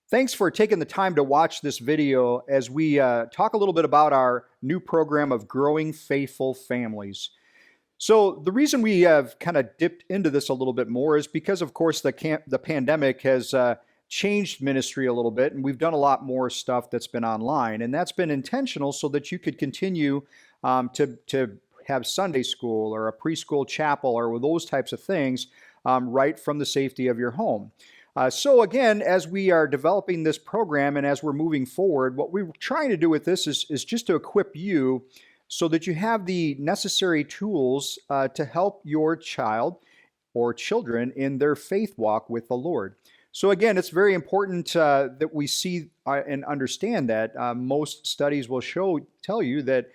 Thanks for taking the time to watch this video as we talk a little bit about our new program of Growing Faithful Families. So the reason we have kind of dipped into this a little bit more is because, of course, the pandemic has changed ministry a little bit, and we've done a lot more stuff that's been online, and that's been intentional so that you could continue to have Sunday school or a preschool chapel or those types of things right from the safety of your home. So again, as we are developing this program and as we're moving forward, what we're trying to do with this is just to equip you so that you have the necessary tools to help your child or children in their faith walk with the Lord. So again, it's very important that we see and understand that most studies will tell you that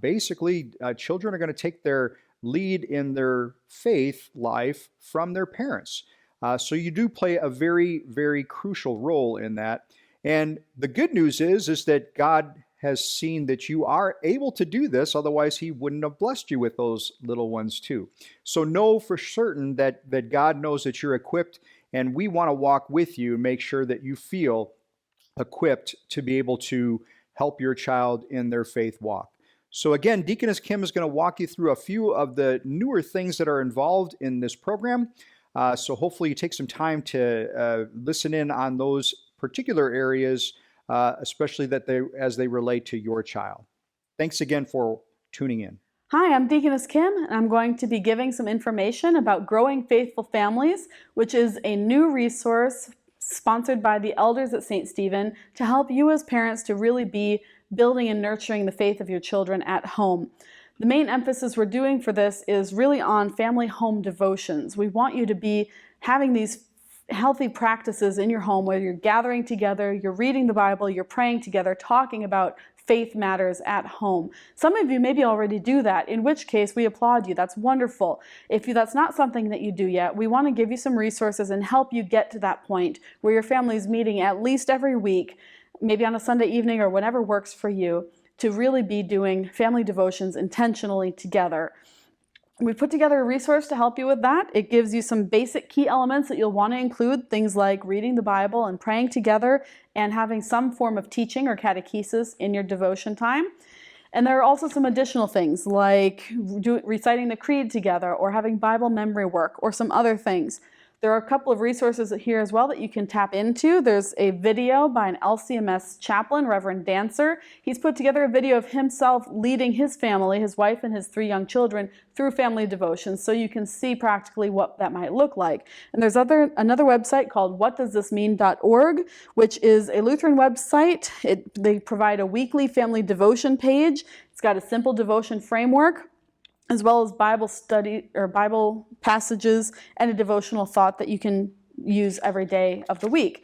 basically children are going to take their lead in their faith life from their parents. So you do play a very, very crucial role in that. And the good news is that God has seen that you are able to do this, otherwise he wouldn't have blessed you with those little ones too. So know for certain that God knows that you're equipped, and we want to walk with you and make sure that you feel equipped to be able to help your child in their faith walk. So again, Deaconess Kim is going to walk you through a few of the newer things that are involved in this program. So hopefully you take some time to listen in on those particular areas, especially as they relate to your child. Thanks again for tuning in. Hi, I'm Deaconess Kim, and I'm going to be giving some information about Growing Faithful Families, which is a new resource sponsored by the elders at St. Stephen to help you as parents to really be building and nurturing the faith of your children at home. The main emphasis we're doing for this is really on family home devotions. We want you to be having these healthy practices in your home where you're gathering together, you're reading the Bible, you're praying together, talking about faith matters at home. Some of you maybe already do that, in which case we applaud you. That's wonderful. If that's not something that you do yet, we want to give you some resources and help you get to that point where your family's meeting at least every week, maybe on a Sunday evening or whenever works for you, to really be doing family devotions intentionally together. We put together a resource to help you with that. It gives you some basic key elements that you'll want to include, things like reading the Bible and praying together and having some form of teaching or catechesis in your devotion time. And there are also some additional things like reciting the creed together or having Bible memory work or some other things. There are a couple of resources here as well that you can tap into. There's a video by an LCMS chaplain, Reverend Dancer. He's put together a video of himself leading his family, his wife and his 3 young children, through family devotions, so you can see practically what that might look like. And there's another website called whatdoesthismean.org, which is a Lutheran website. They provide a weekly family devotion page. It's got a simple devotion framework, as well as Bible study or Bible passages and a devotional thought that you can use every day of the week.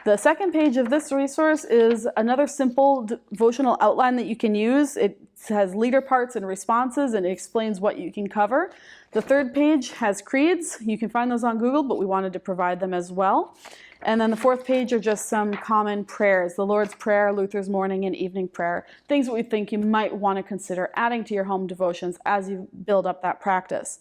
The second page of this resource is another simple devotional outline that you can use. It has leader parts and responses, and it explains what you can cover. The third page has creeds. You can find those on Google, but we wanted to provide them as well. And then the fourth page are just some common prayers, the Lord's Prayer, Luther's morning and evening prayer, things that we think you might want to consider adding to your home devotions as you build up that practice.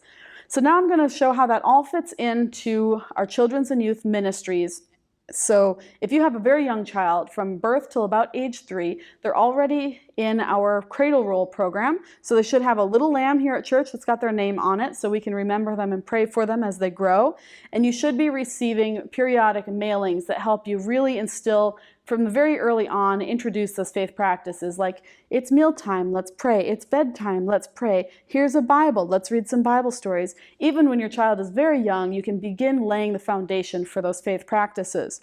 So now I'm going to show how that all fits into our children's and youth ministries. So if you have a very young child from birth till about age 3, they're already in our Cradle Roll program. So they should have a little lamb here at church that's got their name on it so we can remember them and pray for them as they grow. And you should be receiving periodic mailings that help you really instill from the very early on, introduce those faith practices like it's mealtime, let's pray. It's bedtime, let's pray. Here's a Bible, let's read some Bible stories. Even when your child is very young, you can begin laying the foundation for those faith practices.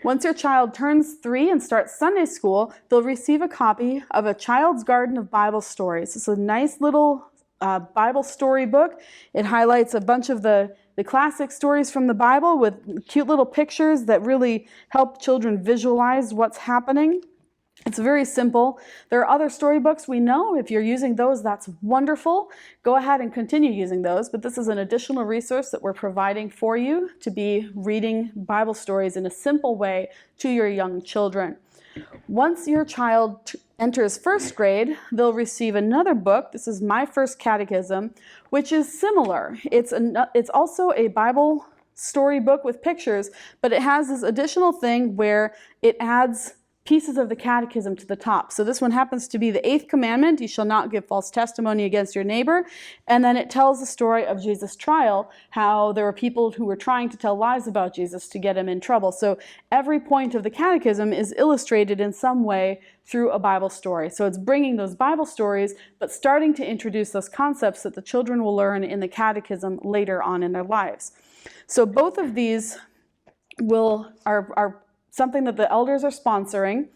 Once your child turns 3 and starts Sunday school, they'll receive a copy of A Child's Garden of Bible Stories. It's a nice little Bible story book. It highlights a bunch of the classic stories from the Bible with cute little pictures that really help children visualize what's happening. It's very simple. There are other storybooks we know. If you're using those, that's wonderful. Go ahead and continue using those, but this is an additional resource that we're providing for you to be reading Bible stories in a simple way to your young children. Once your child enters first grade, they'll receive another book. This is My First Catechism, which is similar. It's also a Bible storybook with pictures, but it has this additional thing where it adds pieces of the catechism to the top. So this one happens to be the 8th commandment, you shall not give false testimony against your neighbor. And then it tells the story of Jesus' trial, how there were people who were trying to tell lies about Jesus to get him in trouble. So every point of the catechism is illustrated in some way through a Bible story. So it's bringing those Bible stories, but starting to introduce those concepts that the children will learn in the catechism later on in their lives. So both of these are something that the elders are sponsoring,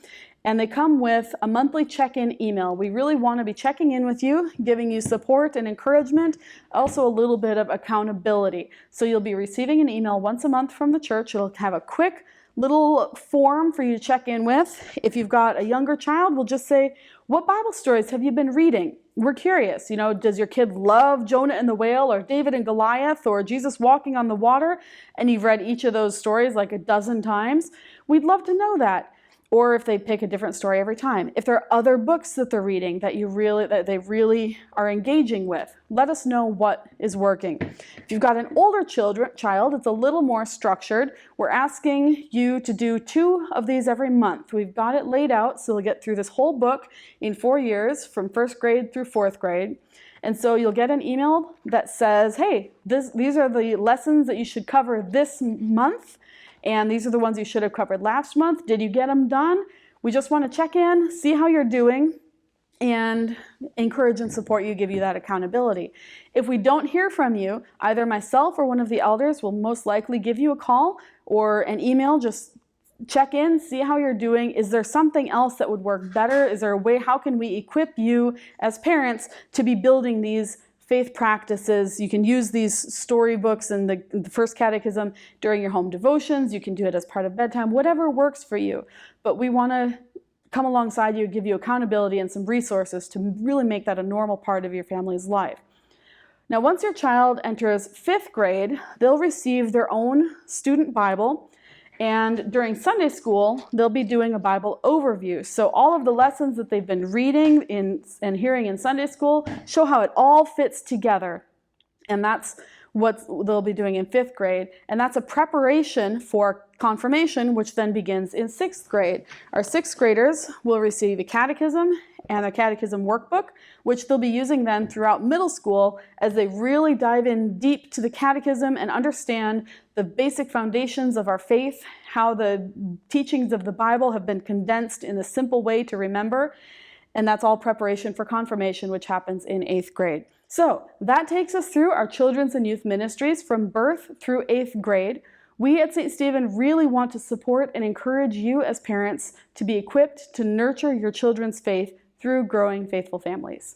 and they come with a monthly check-in email. We really want to be checking in with you, giving you support and encouragement, also a little bit of accountability. So you'll be receiving an email once a month from the church. It'll have a quick little form for you to check in with. If you've got a younger child, we'll just say, what Bible stories have you been reading? We're curious, does your kid love Jonah and the whale, or David and Goliath, or Jesus walking on the water, and you've read each of those stories like a dozen times? We'd love to know that. Or if they pick a different story every time. If there are other books that they're reading that they really are engaging with, let us know what is working. If you've got an older child, it's a little more structured. We're asking you to do 2 of these every month. We've got it laid out, so you'll get through this whole book in 4 years, from 1st grade through 4th grade. And so you'll get an email that says, hey, these are the lessons that you should cover this month. And these are the ones you should have covered last month. Did you get them done? We just want to check in, see how you're doing, and encourage and support you, give you that accountability. If we don't hear from you, either myself or one of the elders will most likely give you a call or an email. Just check in, see how you're doing. Is there something else that would work better? Is there a way, how can we equip you as parents to be building these faith practices? You can use these storybooks and the First Catechism during your home devotions. You can do it as part of bedtime, whatever works for you. But we want to come alongside you, give you accountability and some resources to really make that a normal part of your family's life. Now, once your child enters 5th grade, they'll receive their own student Bible. And during Sunday school, they'll be doing a Bible overview. So all of the lessons that they've been reading and hearing in Sunday school show how it all fits together. And that's what they'll be doing in 5th grade. And that's a preparation for confirmation, which then begins in 6th grade. Our 6th graders will receive a catechism and a catechism workbook, which they'll be using then throughout middle school as they really dive in deep to the catechism and understand the basic foundations of our faith, how the teachings of the Bible have been condensed in a simple way to remember. And that's all preparation for confirmation, which happens in 8th grade. So that takes us through our children's and youth ministries from birth through 8th grade. We at St. Stephen really want to support and encourage you as parents to be equipped to nurture your children's faith through growing faithful families.